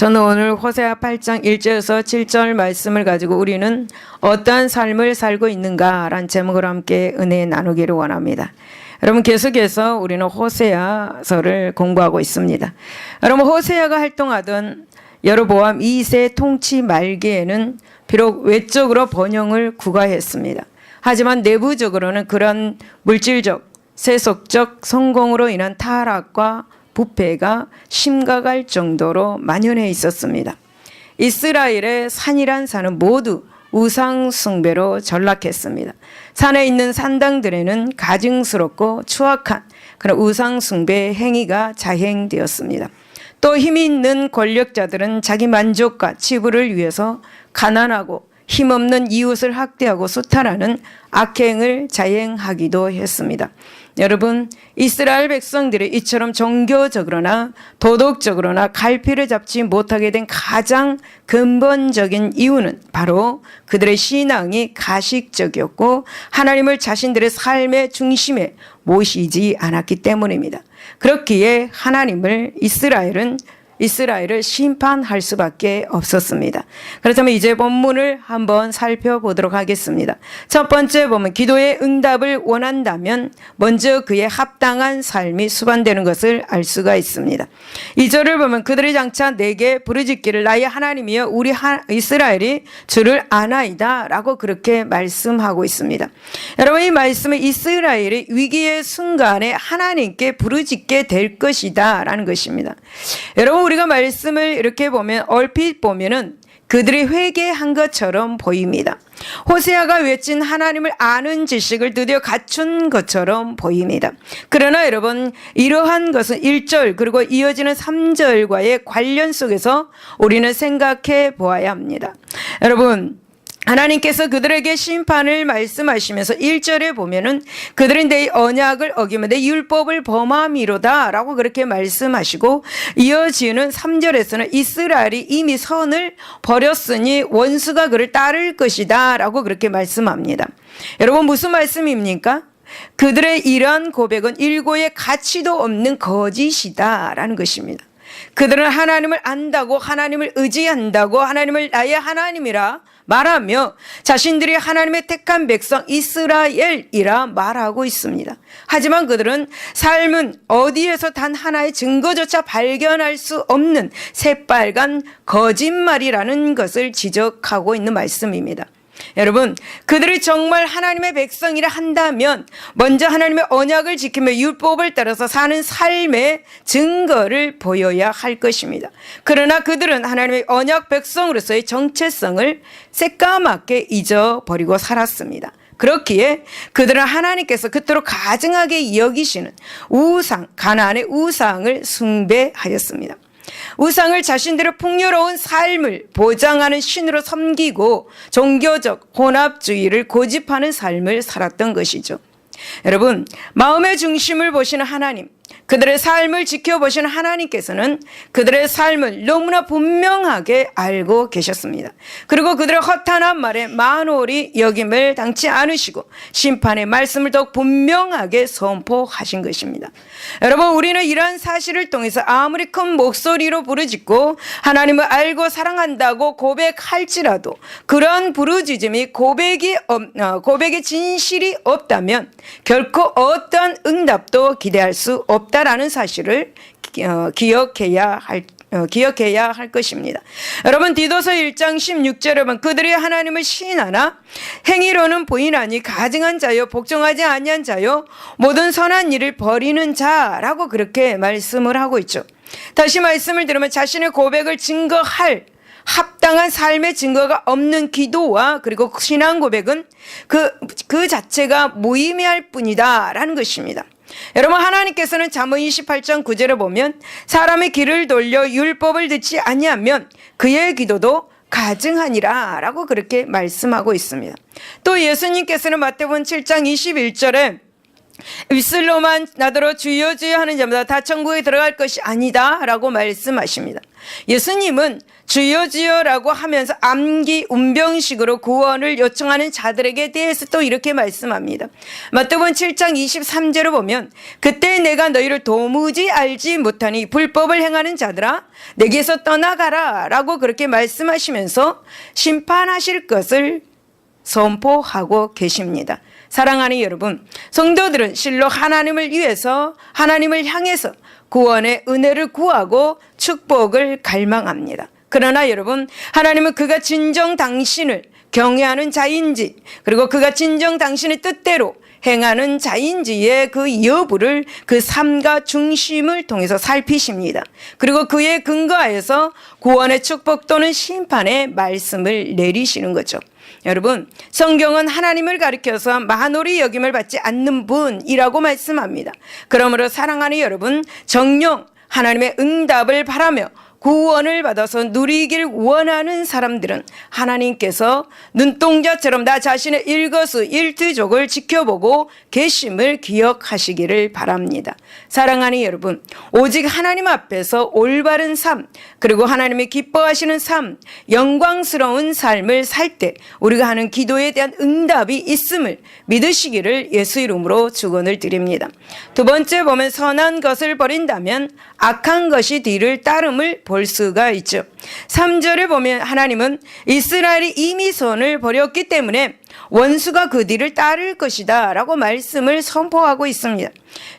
저는 오늘 호세아 8장 1절에서 7절 말씀을 가지고 우리는 어떠한 삶을 살고 있는가라는 제목으로 함께 은혜 나누기를 원합니다. 여러분, 계속해서 우리는 호세아서를 공부하고 있습니다. 여러분, 호세아가 활동하던 여로보암 2세 통치 말기에는 비록 외적으로 번영을 구가했습니다. 하지만 내부적으로는 그런 물질적, 세속적 성공으로 인한 타락과 부패가 심각할 정도로 만연해 있었습니다. 이스라엘의 산이란 산은 모두 우상 숭배로 전락했습니다. 산에 있는 산당들에는 가증스럽고 추악한 그런 우상 숭배 행위가 자행되었습니다. 또 힘이 있는 권력자들은 자기 만족과 치부를 위해서 가난하고 힘없는 이웃을 학대하고 수탈하는 악행을 자행하기도 했습니다. 여러분, 이스라엘 백성들이 이처럼 종교적으로나 도덕적으로나 갈피를 잡지 못하게 된 가장 근본적인 이유는 바로 그들의 신앙이 가식적이었고 하나님을 자신들의 삶의 중심에 모시지 않았기 때문입니다. 그렇기에 하나님을 이스라엘을 심판할 수밖에 없었습니다. 그렇다면 이제 본문을 한번 살펴보도록 하겠습니다. 첫 번째 보면 기도의 응답을 원한다면 먼저 그의 합당한 삶이 수반되는 것을 알 수가 있습니다. 2절을 보면 그들이 장차 내게 부르짖기를 나의 하나님이여 우리 이스라엘이 주를 아나이다 라고 그렇게 말씀하고 있습니다. 여러분, 이 말씀은 이스라엘이 위기의 순간에 하나님께 부르짖게 될 것이다 라는 것입니다. 여러분, 우리가 말씀을 이렇게 보면 얼핏 보면은 그들이 회개한 것처럼 보입니다. 호세아가 외친 하나님을 아는 지식을 드디어 갖춘 것처럼 보입니다. 그러나 여러분, 이러한 것은 1절 그리고 이어지는 3절과의 관련 속에서 우리는 생각해 보아야 합니다. 여러분, 하나님께서 그들에게 심판을 말씀하시면서 1절에 보면은 그들이 내 언약을 어기며 내 율법을 범함이로다 라고 그렇게 말씀하시고, 이어지는 3절에서는 이스라엘이 이미 선을 버렸으니 원수가 그를 따를 것이다 라고 그렇게 말씀합니다. 여러분, 무슨 말씀입니까? 그들의 이러한 고백은 일고의 가치도 없는 거짓이다 라는 것입니다. 그들은 하나님을 안다고, 하나님을 의지한다고, 하나님을 나의 하나님이라 말하며 자신들이 하나님의 택한 백성 이스라엘이라 말하고 있습니다. 하지만 그들은 삶은 어디에서 단 하나의 증거조차 발견할 수 없는 새빨간 거짓말이라는 것을 지적하고 있는 말씀입니다. 여러분, 그들이 정말 하나님의 백성이라 한다면 먼저 하나님의 언약을 지키며 율법을 따라서 사는 삶의 증거를 보여야 할 것입니다. 그러나 그들은 하나님의 언약 백성으로서의 정체성을 새까맣게 잊어버리고 살았습니다. 그렇기에 그들은 하나님께서 그토록 가증하게 여기시는 우상, 가나안의 우상을 숭배하였습니다. 우상을 자신들의 풍요로운 삶을 보장하는 신으로 섬기고 종교적 혼합주의를 고집하는 삶을 살았던 것이죠. 여러분, 마음의 중심을 보시는 하나님, 그들의 삶을 지켜보시는 하나님께서는 그들의 삶을 너무나 분명하게 알고 계셨습니다. 그리고 그들의 허탄한 말에 만홀히 여김을 당치 않으시고 심판의 말씀을 더욱 분명하게 선포하신 것입니다. 여러분, 우리는 이러한 사실을 통해서 아무리 큰 목소리로 부르짖고 하나님을 알고 사랑한다고 고백할지라도 그러한 부르짖음이 고백의 진실이 없다면 결코 어떤 응답도 기대할 수 없다라는 사실을 기억해야 할 것입니다. 여러분, 디도서 1장 16절에 보면 그들이 하나님을 시인하나 행위로는 부인하니 가증한 자요 복종하지 아니한 자요 모든 선한 일을 버리는 자라고 그렇게 말씀을 하고 있죠. 다시 말씀을 들으면 자신의 고백을 증거할 합당한 삶의 증거가 없는 기도와 그리고 신앙 고백은 그 자체가 무의미할 뿐이다 라는 것입니다. 여러분, 하나님께서는 잠언 28장 9절에 보면 사람의 길을 돌려 율법을 듣지 아니하면 그의 기도도 가증하니라 라고 그렇게 말씀하고 있습니다. 또 예수님께서는 마태복음 7장 21절에 입술로만 나더러 주여 주여 하는 자마다 다 천국에 들어갈 것이 아니다 라고 말씀하십니다. 예수님은 주여 주여라고 하면서 암기 운병식으로 구원을 요청하는 자들에게 대해서 또 이렇게 말씀합니다. 마태복음 7장 23절을 보면 그때 내가 너희를 도무지 알지 못하니 불법을 행하는 자들아 내게서 떠나가라 라고 그렇게 말씀하시면서 심판하실 것을 선포하고 계십니다. 사랑하는 여러분, 성도들은 실로 하나님을 위해서 하나님을 향해서 구원의 은혜를 구하고 축복을 갈망합니다. 그러나 여러분, 하나님은 그가 진정 당신을 경외하는 자인지 그리고 그가 진정 당신의 뜻대로 행하는 자인지의 그 여부를 그 삶과 중심을 통해서 살피십니다. 그리고 그에 근거하여서 구원의 축복 또는 심판의 말씀을 내리시는 거죠. 여러분, 성경은 하나님을 가리켜서 만홀히 여김을 받지 않는 분이라고 말씀합니다. 그러므로 사랑하는 여러분, 정녕 하나님의 응답을 바라며 구원을 받아서 누리길 원하는 사람들은 하나님께서 눈동자처럼 나 자신의 일거수일투족을 지켜보고 계심을 기억하시기를 바랍니다. 사랑하는 여러분, 오직 하나님 앞에서 올바른 삶 그리고 하나님이 기뻐하시는 삶, 영광스러운 삶을 살 때 우리가 하는 기도에 대한 응답이 있음을 믿으시기를 예수 이름으로 축원을 드립니다. 두 번째 보면 선한 것을 버린다면 악한 것이 뒤를 따름을 볼 수가 있죠. 3절에 보면 하나님은 이스라엘이 이미 선을 버렸기 때문에 원수가 그 뒤를 따를 것이다 라고 말씀을 선포하고 있습니다.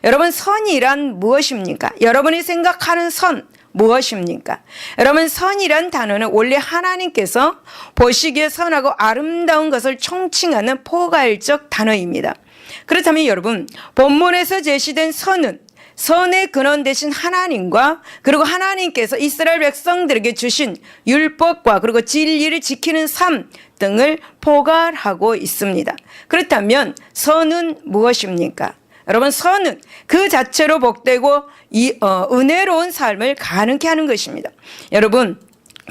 여러분, 선이란 무엇입니까? 여러분이 생각하는 선 무엇입니까? 여러분, 선이란 단어는 원래 하나님께서 보시기에 선하고 아름다운 것을 총칭하는 포괄적 단어입니다. 그렇다면 여러분, 본문에서 제시된 선은 선의 근원 되신 하나님과 그리고 하나님께서 이스라엘 백성들에게 주신 율법과 그리고 진리를 지키는 삶 등을 포괄하고 있습니다. 그렇다면 선은 무엇입니까? 여러분, 선은 그 자체로 복되고 은혜로운 삶을 가능케 하는 것입니다. 여러분,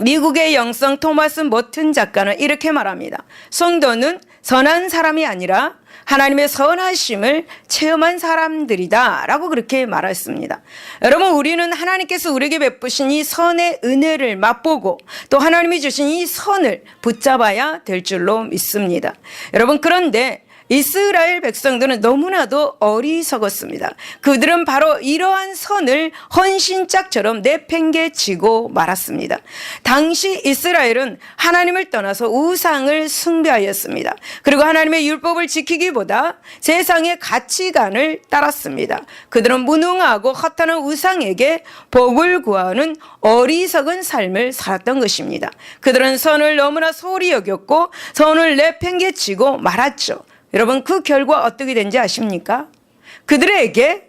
미국의 영성 토마스 머튼 작가는 이렇게 말합니다. 성도는 선한 사람이 아니라 하나님의 선하심을 체험한 사람들이다 라고 그렇게 말했습니다. 여러분, 우리는 하나님께서 우리에게 베푸신 이 선의 은혜를 맛보고 또 하나님이 주신 이 선을 붙잡아야 될 줄로 믿습니다. 여러분, 그런데 이스라엘 백성들은 너무나도 어리석었습니다. 그들은 바로 이러한 선을 헌신짝처럼 내팽개치고 말았습니다. 당시 이스라엘은 하나님을 떠나서 우상을 숭배하였습니다. 그리고 하나님의 율법을 지키기보다 세상의 가치관을 따랐습니다. 그들은 무능하고 허탄한 우상에게 복을 구하는 어리석은 삶을 살았던 것입니다. 그들은 선을 너무나 소홀히 여겼고 선을 내팽개치고 말았죠. 여러분, 그 결과 어떻게 된지 아십니까?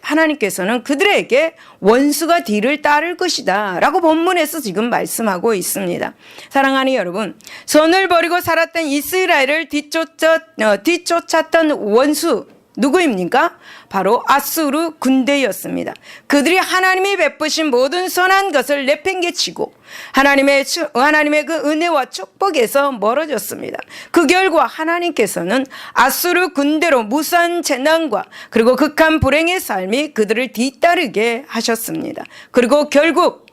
하나님께서는 그들에게 원수가 뒤를 따를 것이다 라고 본문에서 지금 말씀하고 있습니다. 사랑하는 여러분, 선을 버리고 살았던 이스라엘을 뒤쫓았던 원수 누구입니까? 바로 아수르 군대였습니다. 그들이 하나님이 베푸신 모든 선한 것을 내팽개치고 하나님의 그 은혜와 축복에서 멀어졌습니다. 그 결과 하나님께서는 아수르 군대로 무수한 재난과 그리고 극한 불행의 삶이 그들을 뒤따르게 하셨습니다. 그리고 결국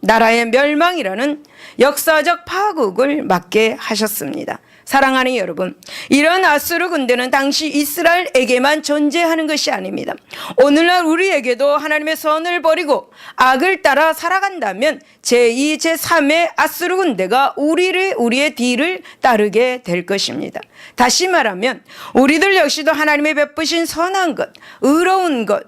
나라의 멸망이라는 역사적 파국을 맞게 하셨습니다. 사랑하는 여러분, 이런 아수르 군대는 당시 이스라엘에게만 존재하는 것이 아닙니다. 오늘날 우리에게도 하나님의 선을 버리고 악을 따라 살아간다면 제2, 제3의 아수르 군대가 우리의 뒤를 따르게 될 것입니다. 다시 말하면 우리들 역시도 하나님의 베푸신 선한 것, 의로운 것,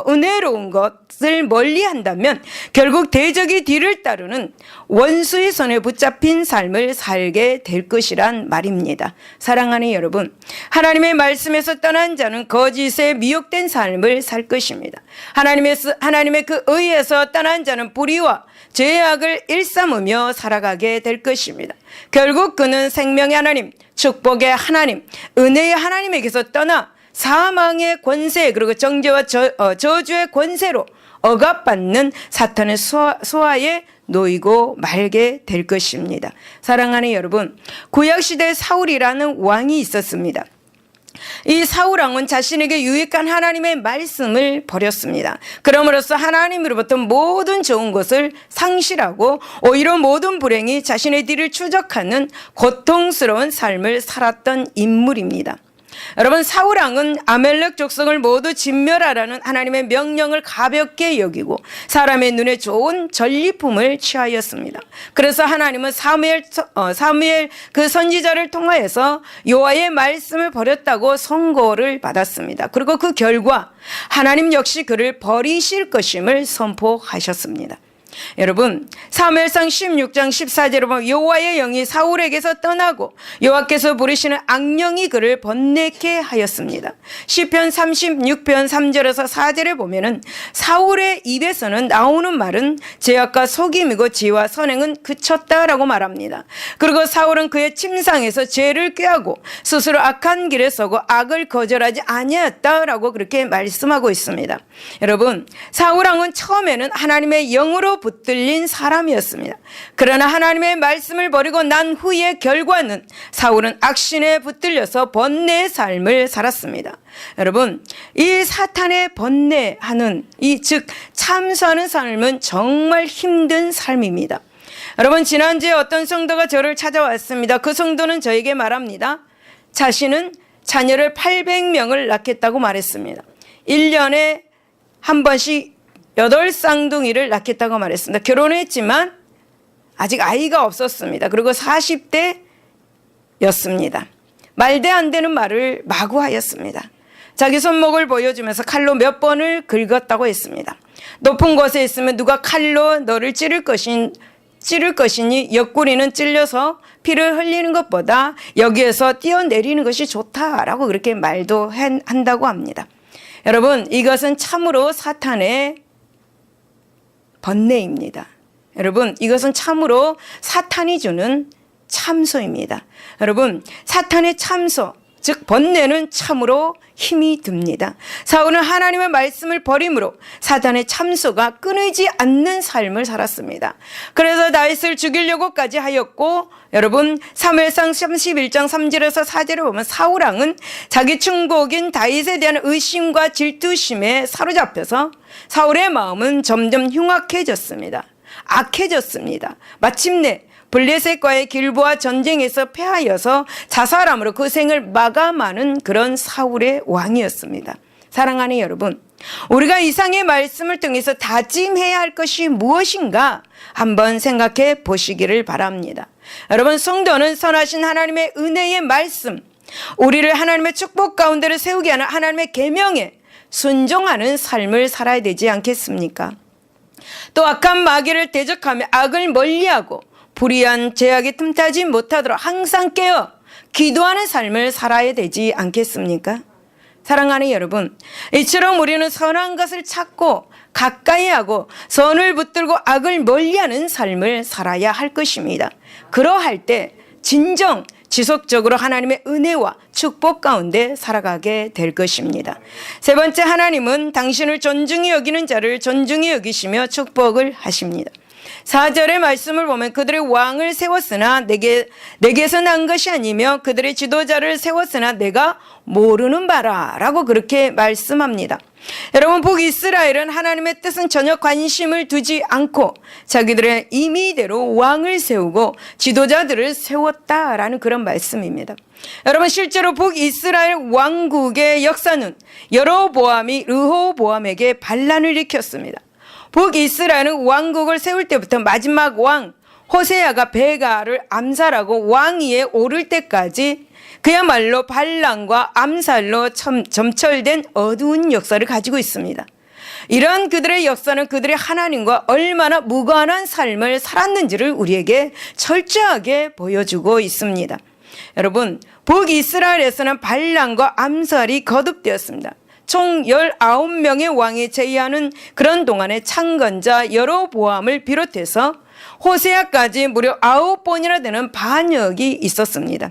은혜로운 것을 멀리한다면 결국 대적이 뒤를 따르는 원수의 손에 붙잡힌 삶을 살게 될 것이란 말입니다. 사랑하는 여러분, 하나님의 말씀에서 떠난 자는 거짓에 미혹된 삶을 살 것입니다. 하나님의 그 의에서 떠난 자는 불의와 죄악을 일삼으며 살아가게 될 것입니다. 결국 그는 생명의 하나님, 축복의 하나님, 은혜의 하나님에게서 떠나 사망의 권세 그리고 정죄와 저주의 권세로 억압받는 사탄의 소화에 놓이고 말게 될 것입니다. 사랑하는 여러분, 구약시대에 사울이라는 왕이 있었습니다. 이 사울왕은 자신에게 유익한 하나님의 말씀을 버렸습니다. 그럼으로써 하나님으로부터 모든 좋은 것을 상실하고 오히려 모든 불행이 자신의 뒤를 추적하는 고통스러운 삶을 살았던 인물입니다. 여러분, 사울왕은 아멜렉 족속을 모두 진멸하라는 하나님의 명령을 가볍게 여기고 사람의 눈에 좋은 전리품을 취하였습니다. 그래서 하나님은 사무엘 그 선지자를 통하여서 여호와의 말씀을 버렸다고 선고를 받았습니다. 그리고 그 결과 하나님 역시 그를 버리실 것임을 선포하셨습니다. 여러분, 사무엘상 16장 14절에 보면 여호와의 영이 사울에게서 떠나고 여호와께서 부르시는 악령이 그를 번뇌케 하였습니다. 시편 36편 3절에서 4절에 보면은 사울의 입에서는 나오는 말은 죄악과 속임이고 지혜와 선행은 그쳤다라고 말합니다. 그리고 사울은 그의 침상에서 죄를 꾀하고 스스로 악한 길에 서고 악을 거절하지 아니하였다라고 그렇게 말씀하고 있습니다. 여러분, 사울왕은 처음에는 하나님의 영으로 붙들린 사람이었습니다. 그러나 하나님의 말씀을 버리고 난 후의 결과는 사울은 악신에 붙들려서 번뇌의 삶을 살았습니다. 여러분, 이 사탄의 번뇌하는 즉 참소하는 삶은 정말 힘든 삶입니다. 여러분, 지난주에 어떤 성도가 저를 찾아왔습니다. 그 성도는 저에게 말합니다. 자신은 자녀를 800명을 낳겠다고 말했습니다. 1년에 한 번씩 8쌍둥이를 낳겠다고 말했습니다. 결혼했지만 아직 아이가 없었습니다. 그리고 40대였습니다. 말대 안 되는 말을 마구 하였습니다. 자기 손목을 보여주면서 칼로 몇 번을 긁었다고 했습니다. 높은 곳에 있으면 누가 칼로 너를 찌를 것이니 옆구리는 찔려서 피를 흘리는 것보다 여기에서 뛰어내리는 것이 좋다라고 그렇게 말도 한다고 합니다. 여러분, 이것은 참으로 사탄의 번뇌입니다. 여러분, 이것은 참으로 사탄이 주는 참소입니다. 여러분, 사탄의 참소, 즉 번뇌는 참으로 힘이 듭니다. 사울은 하나님의 말씀을 버림으로 사탄의 참소가 끊이지 않는 삶을 살았습니다. 그래서 다윗을 죽이려고까지 하였고, 여러분, 사무엘상 31장 3절에서 4절에 보면 사울왕은 자기 충복인 다윗에 대한 의심과 질투심에 사로잡혀서 사울의 마음은 점점 흉악해졌습니다. 악해졌습니다. 마침내 블레셋과의 길보아 전쟁에서 패하여서 자살함으로 그 생을 마감하는 그런 사울의 왕이었습니다. 사랑하는 여러분, 우리가 이상의 말씀을 통해서 다짐해야 할 것이 무엇인가 한번 생각해 보시기를 바랍니다. 여러분, 성도는 선하신 하나님의 은혜의 말씀, 우리를 하나님의 축복 가운데로 세우게 하는 하나님의 계명에 순종하는 삶을 살아야 되지 않겠습니까? 또 악한 마귀를 대적하며 악을 멀리하고 불의한 죄악에 틈타지 못하도록 항상 깨어 기도하는 삶을 살아야 되지 않겠습니까? 사랑하는 여러분, 이처럼 우리는 선한 것을 찾고 가까이 하고 선을 붙들고 악을 멀리하는 삶을 살아야 할 것입니다. 그러할 때 진정 지속적으로 하나님의 은혜와 축복 가운데 살아가게 될 것입니다. 세 번째, 하나님은 당신을 존중히 여기는 자를 존중히 여기시며 축복을 하십니다. 4절의 말씀을 보면 그들의 왕을 세웠으나 내게서 난 것이 아니며 그들의 지도자를 세웠으나 내가 모르는 바라 라고 그렇게 말씀합니다. 여러분, 북이스라엘은 하나님의 뜻은 전혀 관심을 두지 않고 자기들의 임의대로 왕을 세우고 지도자들을 세웠다라는 그런 말씀입니다. 여러분, 실제로 북이스라엘 왕국의 역사는 여로보암이 르호보암에게 반란을 일으켰습니다. 북이스라엘은 왕국을 세울 때부터 마지막 왕 호세아가 베가를 암살하고 왕위에 오를 때까지 그야말로 반란과 암살로 점철된 어두운 역사를 가지고 있습니다. 이런 그들의 역사는 그들의 하나님과 얼마나 무관한 삶을 살았는지를 우리에게 철저하게 보여주고 있습니다. 여러분, 북이스라엘에서는 반란과 암살이 거듭되었습니다. 총 19명의 왕이 제의하는 그런 동안에 창건자 여로보암을 비롯해서 호세아까지 무려 9번이나 되는 반역이 있었습니다.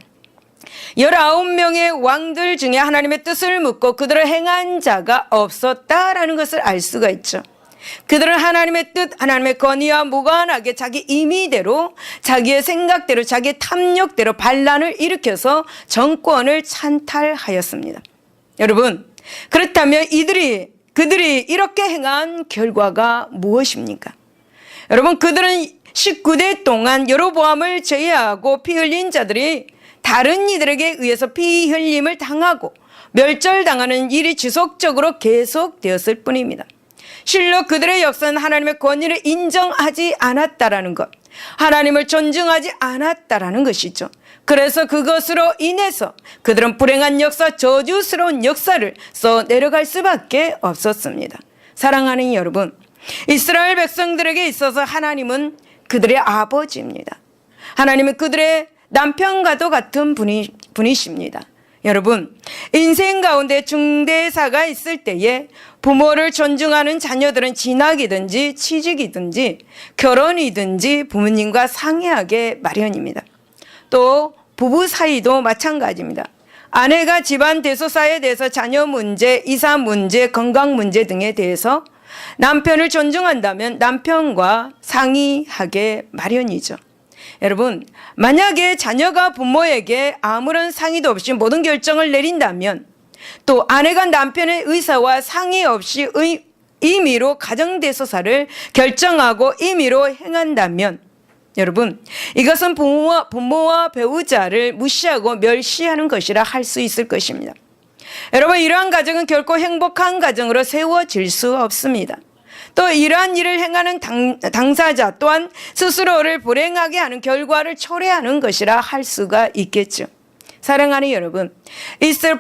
19명의 왕들 중에 하나님의 뜻을 묻고 그들을 행한 자가 없었다라는 것을 알 수가 있죠. 그들은 하나님의 뜻, 하나님의 건의와 무관하게 자기 임의대로, 자기의 생각대로, 자기의 탐욕대로 반란을 일으켜서 정권을 찬탈하였습니다. 여러분, 그렇다면 그들이 이렇게 행한 결과가 무엇입니까? 여러분, 그들은 19대 동안 여로보암을 제외하고 피 흘린 자들이 다른 이들에게 의해서 피 흘림을 당하고 멸절당하는 일이 지속적으로 계속되었을 뿐입니다. 실로 그들의 역사는 하나님의 권위를 인정하지 않았다라는 것, 하나님을 존중하지 않았다라는 것이죠. 그래서 그것으로 인해서 그들은 불행한 역사, 저주스러운 역사를 써 내려갈 수밖에 없었습니다. 사랑하는 여러분, 이스라엘 백성들에게 있어서 하나님은 그들의 아버지입니다. 하나님은 그들의 남편과도 같은 분이십니다. 여러분, 인생 가운데 중대사가 있을 때에 부모를 존중하는 자녀들은 진학이든지 취직이든지 결혼이든지 부모님과 상의하게 마련입니다. 또 부부 사이도 마찬가지입니다. 아내가 집안 대소사에 대해서 자녀 문제, 이사 문제, 건강 문제 등에 대해서 남편을 존중한다면 남편과 상의하게 마련이죠. 여러분, 만약에 자녀가 부모에게 아무런 상의도 없이 모든 결정을 내린다면, 또 아내가 남편의 의사와 상의 없이 임의로 가정대소사를 결정하고 임의로 행한다면, 여러분, 이것은 부모와 배우자를 무시하고 멸시하는 것이라 할 수 있을 것입니다. 여러분, 이러한 가정은 결코 행복한 가정으로 세워질 수 없습니다. 또 이러한 일을 행하는 당사자 또한 스스로를 불행하게 하는 결과를 초래하는 것이라 할 수가 있겠죠. 사랑하는 여러분,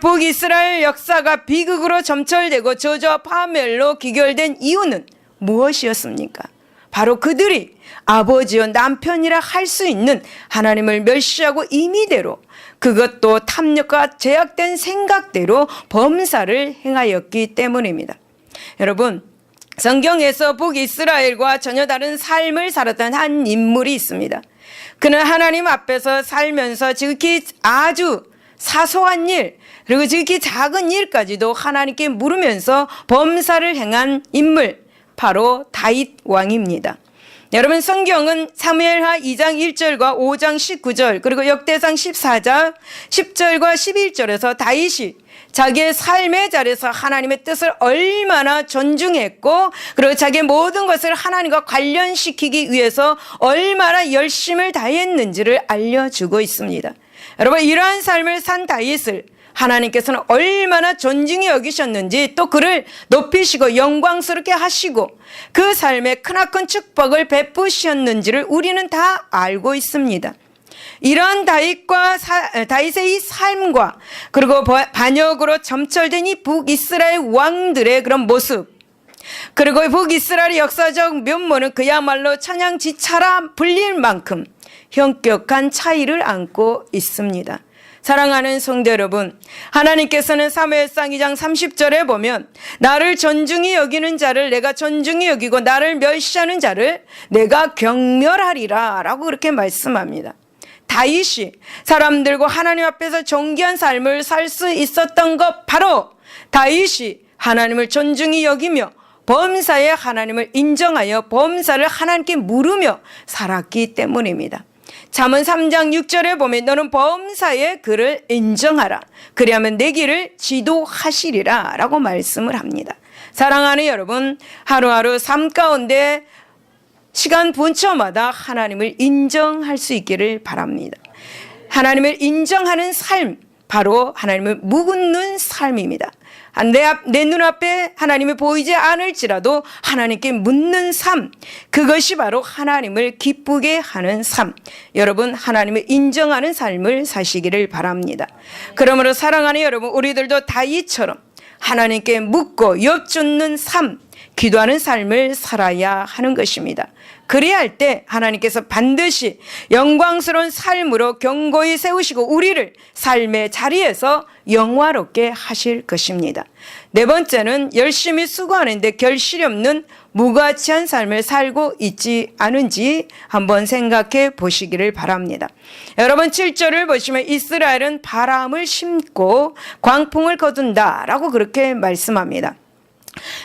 북이스라엘 역사가 비극으로 점철되고 저주와 파멸로 기결된 이유는 무엇이었습니까? 바로 그들이 아버지와 남편이라 할 수 있는 하나님을 멸시하고 임의대로, 그것도 탐욕과 제약된 생각대로 범사를 행하였기 때문입니다. 여러분, 성경에서 북이스라엘과 전혀 다른 삶을 살았던 한 인물이 있습니다. 그는 하나님 앞에서 살면서 지극히 아주 사소한 일, 그리고 지극히 작은 일까지도 하나님께 물으면서 범사를 행한 인물, 바로 다윗 왕입니다. 여러분, 성경은 사무엘하 2장 1절과 5장 19절, 그리고 역대상 14장 10절과 11절에서 다윗이 자기의 삶의 자리에서 하나님의 뜻을 얼마나 존중했고, 그리고 자기의 모든 것을 하나님과 관련시키기 위해서 얼마나 열심을 다했는지를 알려주고 있습니다. 여러분, 이러한 삶을 산 다윗을 하나님께서는 얼마나 존중히 여기셨는지, 또 그를 높이시고 영광스럽게 하시고 그 삶에 크나큰 축복을 베푸셨는지를 우리는 다 알고 있습니다. 이러한 다윗의 이 삶과, 그리고 반역으로 점철된 이 북이스라엘 왕들의 그런 모습, 그리고 북이스라엘의 역사적 면모는 그야말로 천양지차라 불릴 만큼 현격한 차이를 안고 있습니다. 사랑하는 성도 여러분, 하나님께서는 사무엘상 2장 30절에 보면 나를 존중히 여기는 자를 내가 존중히 여기고 나를 멸시하는 자를 내가 경멸하리라 라고 그렇게 말씀합니다. 다윗이 사람들과 하나님 앞에서 존귀한 삶을 살 수 있었던 것, 바로 다윗이 하나님을 존중히 여기며 범사에 하나님을 인정하여 범사를 하나님께 물으며 살았기 때문입니다. 잠언 3장 6절에 보면 너는 범사에 그를 인정하라, 그리하면 내 길을 지도하시리라 라고 말씀을 합니다. 사랑하는 여러분, 하루하루 삶 가운데 시간 분초마다 하나님을 인정할 수 있기를 바랍니다. 하나님을 인정하는 삶, 바로 하나님을 묻는 삶입니다. 내 눈앞에 하나님이 보이지 않을지라도 하나님께 묻는 삶, 그것이 바로 하나님을 기쁘게 하는 삶, 여러분, 하나님을 인정하는 삶을 사시기를 바랍니다. 그러므로 사랑하는 여러분, 우리들도 다윗처럼 하나님께 묻고 엿줍는 삶, 기도하는 삶을 살아야 하는 것입니다. 그래야 할 때 하나님께서 반드시 영광스러운 삶으로 견고히 세우시고 우리를 삶의 자리에서 영화롭게 하실 것입니다. 네 번째는 열심히 수고하는데 결실이 없는 무가치한 삶을 살고 있지 않은지 한번 생각해 보시기를 바랍니다. 여러분, 7절을 보시면 이스라엘은 바람을 심고 광풍을 거둔다 라고 그렇게 말씀합니다.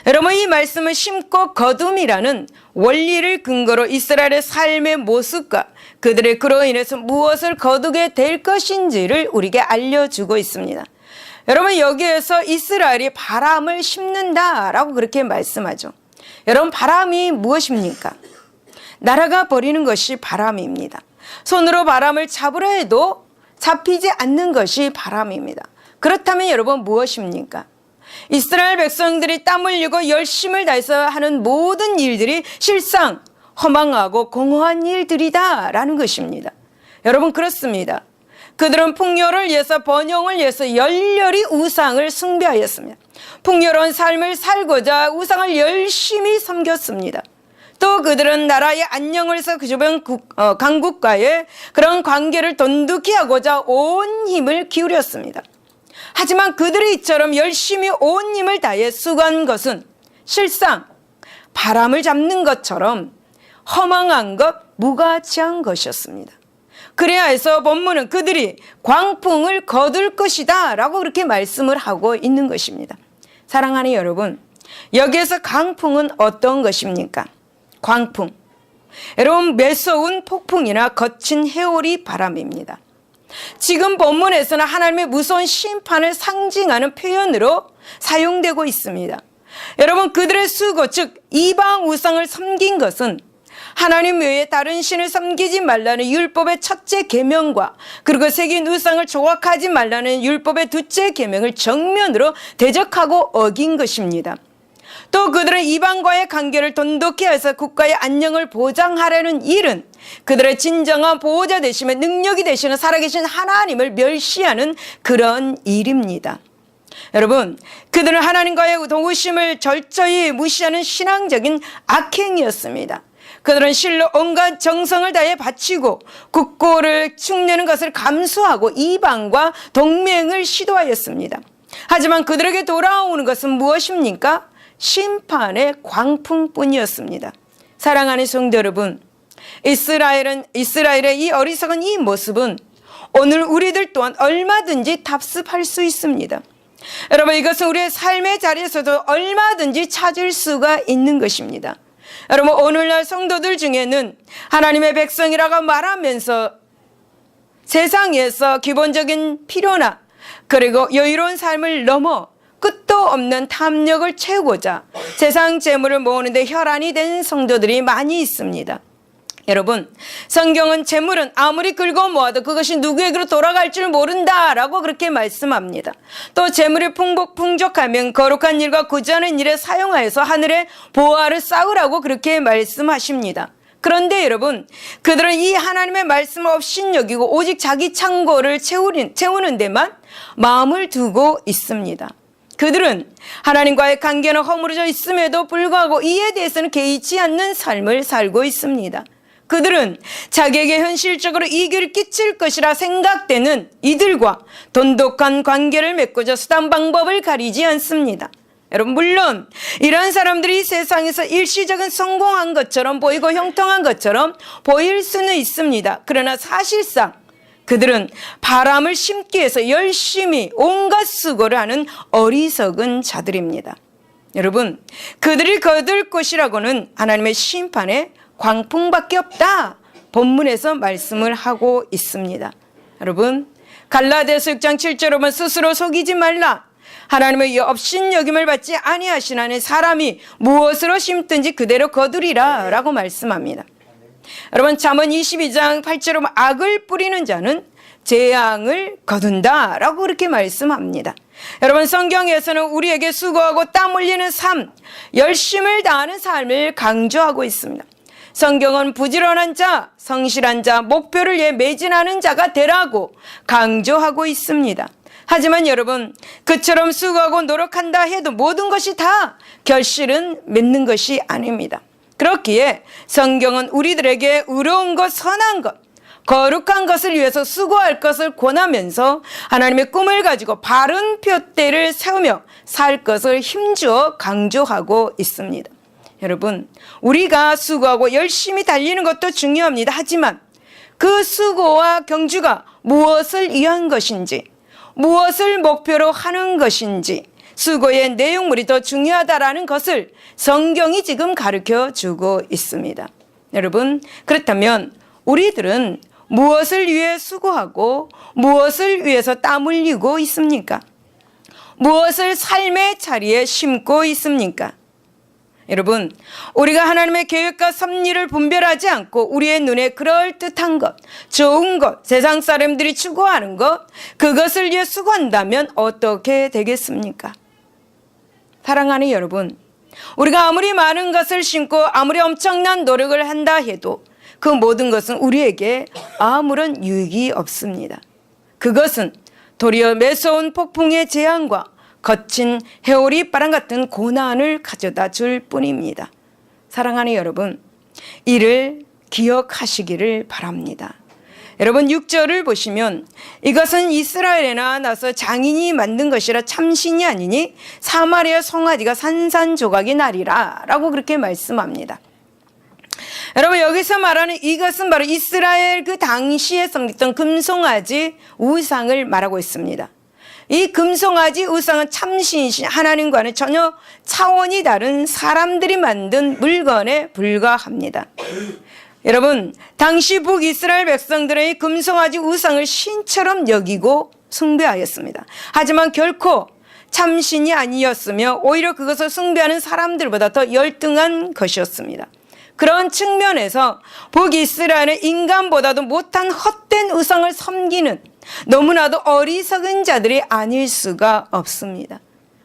여러분, 이 말씀은 심고 거둠이라는 원리를 근거로 이스라엘의 삶의 모습과 그들의 그로 인해서 무엇을 거두게 될 것인지를 우리에게 알려주고 있습니다. 여러분, 여기에서 이스라엘이 바람을 심는다라고 그렇게 말씀하죠. 여러분, 바람이 무엇입니까? 날아가 버리는 것이 바람입니다. 손으로 바람을 잡으려 해도 잡히지 않는 것이 바람입니다. 그렇다면 여러분, 무엇입니까? 이스라엘 백성들이 땀 흘리고 열심을 다해서 하는 모든 일들이 실상 허망하고 공허한 일들이다 라는 것입니다. 여러분, 그렇습니다. 그들은 풍요를 위해서, 번영을 위해서 열렬히 우상을 숭배하였습니다. 풍요로운 삶을 살고자 우상을 열심히 섬겼습니다. 또 그들은 나라의 안녕을 위해서 그 주변 강국과의 그런 관계를 돈독히 하고자 온 힘을 기울였습니다. 하지만 그들이 이처럼 열심히 온 힘을 다해 수고한 것은 실상 바람을 잡는 것처럼 허망한 것, 무가치한 것이었습니다. 그래야 해서 본문은 그들이 광풍을 거둘 것이다 라고 그렇게 말씀을 하고 있는 것입니다. 사랑하는 여러분, 여기에서 강풍은 어떤 것입니까? 광풍. 여러분, 매서운 폭풍이나 거친 해오리 바람입니다. 지금 본문에서는 하나님의 무서운 심판을 상징하는 표현으로 사용되고 있습니다. 여러분, 그들의 수고, 즉 이방 우상을 섬긴 것은 하나님 외에 다른 신을 섬기지 말라는 율법의 첫째 계명과 그리고 새긴 우상을 조각하지 말라는 율법의 둘째 계명을 정면으로 대적하고 어긴 것입니다. 또 그들은 이방과의 관계를 돈독히 해서 국가의 안녕을 보장하려는 일은 그들의 진정한 보호자 되시며 능력이 되시는 살아계신 하나님을 멸시하는 그런 일입니다. 여러분, 그들은 하나님과의 동우심을 절저히 무시하는 신앙적인 악행이었습니다. 그들은 실로 온갖 정성을 다해 바치고 국고를 축내는 것을 감수하고 이방과 동맹을 시도하였습니다. 하지만 그들에게 돌아오는 것은 무엇입니까? 심판의 광풍뿐이었습니다. 사랑하는 성도 여러분, 이스라엘의 이 어리석은 이 모습은 오늘 우리들 또한 얼마든지 답습할 수 있습니다. 여러분, 이것은 우리의 삶의 자리에서도 얼마든지 찾을 수가 있는 것입니다. 여러분, 오늘날 성도들 중에는 하나님의 백성이라고 말하면서 세상에서 기본적인 필요나 그리고 여유로운 삶을 넘어 끝도 없는 탐욕을 채우고자 세상 재물을 모으는데 혈안이 된 성도들이 많이 있습니다. 여러분, 성경은 재물은 아무리 긁어 모아도 그것이 누구에게로 돌아갈 줄 모른다라고 그렇게 말씀합니다. 또 재물이 풍족하면 거룩한 일과 구제하는 일에 사용하여서 하늘에 보화를 쌓으라고 그렇게 말씀하십니다. 그런데 여러분, 그들은 이 하나님의 말씀을 업신여기고 오직 자기 창고를 채우는 데만 마음을 두고 있습니다. 그들은 하나님과의 관계는 허물어져 있음에도 불구하고 이에 대해서는 개의치 않는 삶을 살고 있습니다. 그들은 자기에게 현실적으로 이익을 끼칠 것이라 생각되는 이들과 돈독한 관계를 맺고자 수단 방법을 가리지 않습니다. 여러분, 물론 이러한 사람들이 세상에서 일시적인 성공한 것처럼 보이고 형통한 것처럼 보일 수는 있습니다. 그러나 사실상 그들은 바람을 심기 위해서 열심히 온갖 수고를 하는 어리석은 자들입니다. 여러분, 그들이 거둘 것이라고는 하나님의 심판의 광풍밖에 없다, 본문에서 말씀을 하고 있습니다. 여러분, 갈라디아서 6장 7절에 보면 스스로 속이지 말라. 하나님의 업신여김을 받지 아니하시나니 사람이 무엇으로 심든지 그대로 거두리라 라고 말씀합니다. 여러분, 잠언 22장 8절에 보면 악을 뿌리는 자는 재앙을 거둔다 라고 그렇게 말씀합니다. 여러분, 성경에서는 우리에게 수고하고 땀 흘리는 삶, 열심을 다하는 삶을 강조하고 있습니다. 성경은 부지런한 자, 성실한 자, 목표를 위해 매진하는 자가 되라고 강조하고 있습니다. 하지만 여러분, 그처럼 수고하고 노력한다 해도 모든 것이 다 결실은 맺는 것이 아닙니다. 그렇기에 성경은 우리들에게 의로운 것, 선한 것, 거룩한 것을 위해서 수고할 것을 권하면서 하나님의 꿈을 가지고 바른 표대를 세우며 살 것을 힘주어 강조하고 있습니다. 여러분, 우리가 수고하고 열심히 달리는 것도 중요합니다. 하지만 그 수고와 경주가 무엇을 위한 것인지, 무엇을 목표로 하는 것인지, 수고의 내용물이 더 중요하다라는 것을 성경이 지금 가르쳐 주고 있습니다. 여러분, 그렇다면 우리들은 무엇을 위해 수고하고 무엇을 위해서 땀 흘리고 있습니까? 무엇을 삶의 자리에 심고 있습니까? 여러분, 우리가 하나님의 계획과 섭리를 분별하지 않고 우리의 눈에 그럴듯한 것, 좋은 것, 세상 사람들이 추구하는 것, 그것을 위해 수고한다면 어떻게 되겠습니까? 사랑하는 여러분, 우리가 아무리 많은 것을 심고 아무리 엄청난 노력을 한다 해도 그 모든 것은 우리에게 아무런 유익이 없습니다. 그것은 도리어 매서운 폭풍의 재앙과 거친 해오리 바람 같은 고난을 가져다 줄 뿐입니다. 사랑하는 여러분, 이를 기억하시기를 바랍니다. 여러분, 6절을 보시면 이것은 이스라엘에 나서 장인이 만든 것이라 참신이 아니니 사마리아 송아지가 산산조각이 나리라 라고 그렇게 말씀합니다. 여러분, 여기서 말하는 이것은 바로 이스라엘 그 당시에 섬겼던 금송아지 우상을 말하고 있습니다. 이 금송아지 우상은 참신이신 하나님과는 전혀 차원이 다른 사람들이 만든 물건에 불과합니다. 여러분, 당시 북이스라엘 백성들은 이 금송아지 우상을 신처럼 여기고 숭배하였습니다. 하지만 결코 참신이 아니었으며 오히려 그것을 숭배하는 사람들보다 더 열등한 것이었습니다. 그런 측면에서 북이스라엘은 인간보다도 못한 헛된 우상을 섬기는 너무나도 어리석은 자들이 아닐 수가 없습니다.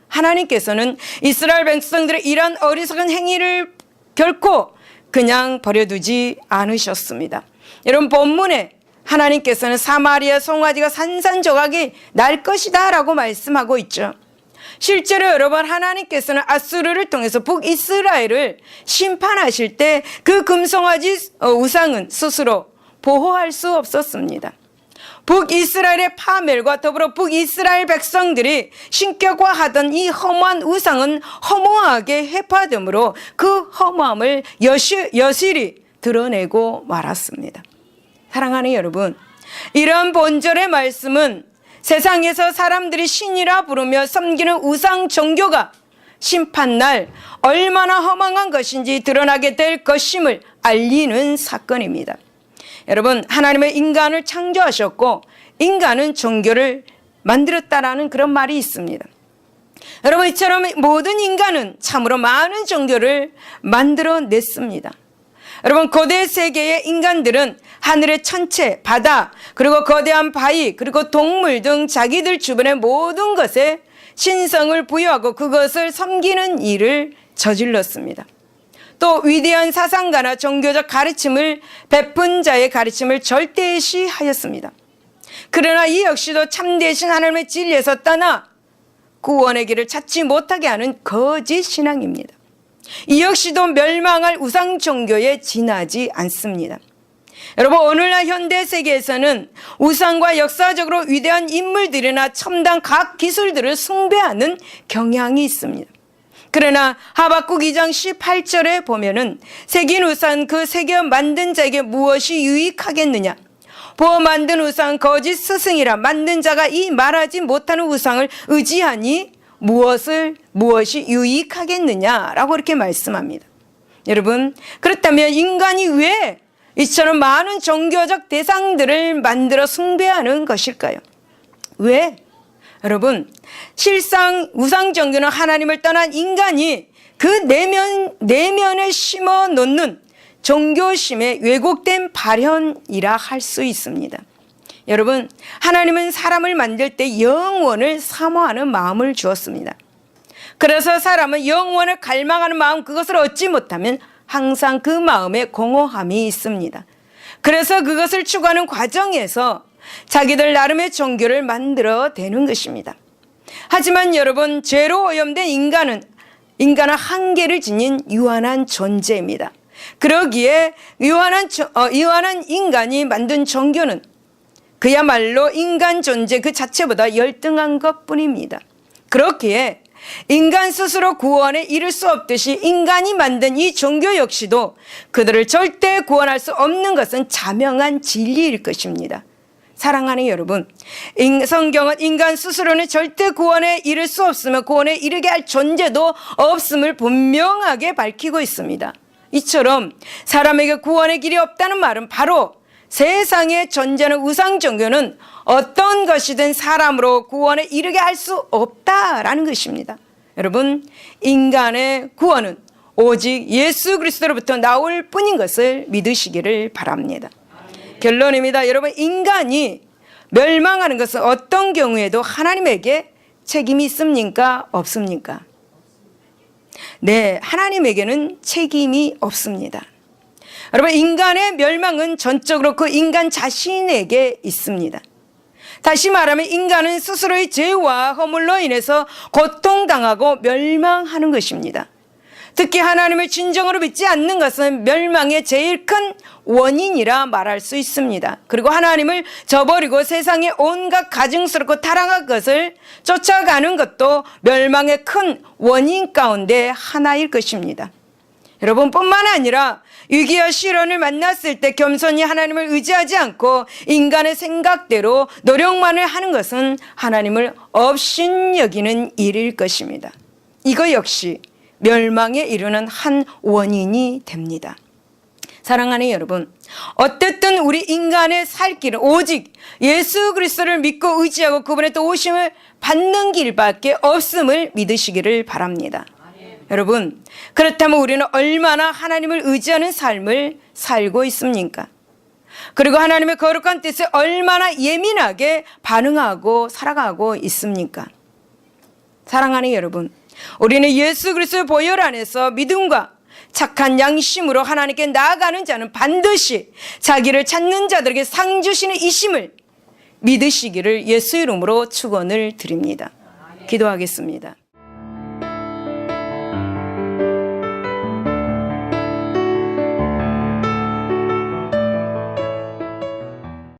하나님께서는 이스라엘 백성들의 이런 어리석은 행위를 결코 그냥 버려두지 않으셨습니다. 여러분, 본문에 하나님께서는 사마리아 송아지가 산산조각이 날 것이다 라고 말씀하고 있죠. 실제로 여러분, 하나님께서는 아수르를 통해서 북이스라엘을 심판하실 때 그 금송아지 우상은 스스로 보호할 수 없었습니다. 북이스라엘의 파멸과 더불어 북이스라엘 백성들이 신격화하던 이 허무한 우상은 허무하게 해파됨으로 그 허무함을 여실히 드러내고 말았습니다. 사랑하는 여러분, 이런 본절의 말씀은 세상에서 사람들이 신이라 부르며 섬기는 우상 종교가 심판날 얼마나 허망한 것인지 드러나게 될 것임을 알리는 사건입니다. 여러분, 하나님은 인간을 창조하셨고 인간은 종교를 만들었다라는 그런 말이 있습니다. 여러분, 이처럼 모든 인간은 참으로 많은 종교를 만들어냈습니다. 여러분, 고대 세계의 인간들은 하늘의 천체, 바다, 그리고 거대한 바위, 그리고 동물 등 자기들 주변의 모든 것에 신성을 부여하고 그것을 섬기는 일을 저질렀습니다. 또 위대한 사상가나 종교적 가르침을 베푼 자의 가르침을 절대시하였습니다. 그러나 이 역시도 참되신 하나님의 진리에서 떠나 구원의 길을 찾지 못하게 하는 거짓 신앙입니다. 이 역시도 멸망할 우상 종교에 지나지 않습니다. 여러분, 오늘날 현대 세계에서는 우상과 역사적으로 위대한 인물들이나 첨단 과학 기술들을 숭배하는 경향이 있습니다. 그러나 하박국 2장 18절에 보면은 새긴 우상 그 새겨 만든 자에게 무엇이 유익하겠느냐, 보어 만든 우상 거짓 스승이라 만든 자가 이 말하지 못하는 우상을 의지하니 무엇이 유익하겠느냐라고 이렇게 말씀합니다. 여러분, 그렇다면 인간이 왜 이처럼 많은 종교적 대상들을 만들어 숭배하는 것일까요? 왜? 여러분, 실상 우상 종교는 하나님을 떠난 인간이 그 내면에 심어 놓는 종교심의 왜곡된 발현이라 할 수 있습니다. 여러분, 하나님은 사람을 만들 때 영원을 사모하는 마음을 주었습니다. 그래서 사람은 영원을 갈망하는 마음, 그것을 얻지 못하면 항상 그 마음에 공허함이 있습니다. 그래서 그것을 추구하는 과정에서 자기들 나름의 종교를 만들어내는 것입니다. 하지만 여러분, 죄로 오염된 인간은 한계를 지닌 유한한 존재입니다. 그러기에 유한한 인간이 만든 종교는 그야말로 인간 존재 그 자체보다 열등한 것뿐입니다. 그렇기에 인간 스스로 구원에 이를 수 없듯이 인간이 만든 이 종교 역시도 그들을 절대 구원할 수 없는 것은 자명한 진리일 것입니다. 사랑하는 여러분, 성경은 인간 스스로는 절대 구원에 이를 수 없으며 구원에 이르게 할 존재도 없음을 분명하게 밝히고 있습니다. 이처럼 사람에게 구원의 길이 없다는 말은 바로 세상에 존재하는 우상 종교는 어떤 것이든 사람으로 구원에 이르게 할 수 없다라는 것입니다. 여러분, 인간의 구원은 오직 예수 그리스도로부터 나올 뿐인 것을 믿으시기를 바랍니다. 결론입니다. 여러분, 인간이 멸망하는 것은 어떤 경우에도 하나님에게 책임이 있습니까? 없습니까? 네, 하나님에게는 책임이 없습니다. 여러분, 인간의 멸망은 전적으로 그 인간 자신에게 있습니다. 다시 말하면 인간은 스스로의 죄와 허물로 인해서 고통당하고 멸망하는 것입니다. 특히 하나님을 진정으로 믿지 않는 것은 멸망의 제일 큰 원인이라 말할 수 있습니다. 그리고 하나님을 저버리고 세상의 온갖 가증스럽고 타락한 것을 쫓아가는 것도 멸망의 큰 원인 가운데 하나일 것입니다. 여러분, 뿐만 아니라 위기와 시련을 만났을 때 겸손히 하나님을 의지하지 않고 인간의 생각대로 노력만을 하는 것은 하나님을 업신여기는 일일 것입니다. 이거 역시 멸망에 이르는 한 원인이 됩니다. 사랑하는 여러분, 어쨌든 우리 인간의 살 길은 오직 예수 그리스도를 믿고 의지하고 그분의 또 오심을 받는 길밖에 없음을 믿으시기를 바랍니다. 여러분, 그렇다면 우리는 얼마나 하나님을 의지하는 삶을 살고 있습니까? 그리고 하나님의 거룩한 뜻에 얼마나 예민하게 반응하고 살아가고 있습니까? 사랑하는 여러분, 우리는 예수 그리스도의 보혈 안에서 믿음과 착한 양심으로 하나님께 나아가는 자는 반드시 자기를 찾는 자들에게 상 주시는 이심을 믿으시기를 예수 이름으로 축원을 드립니다. 기도하겠습니다.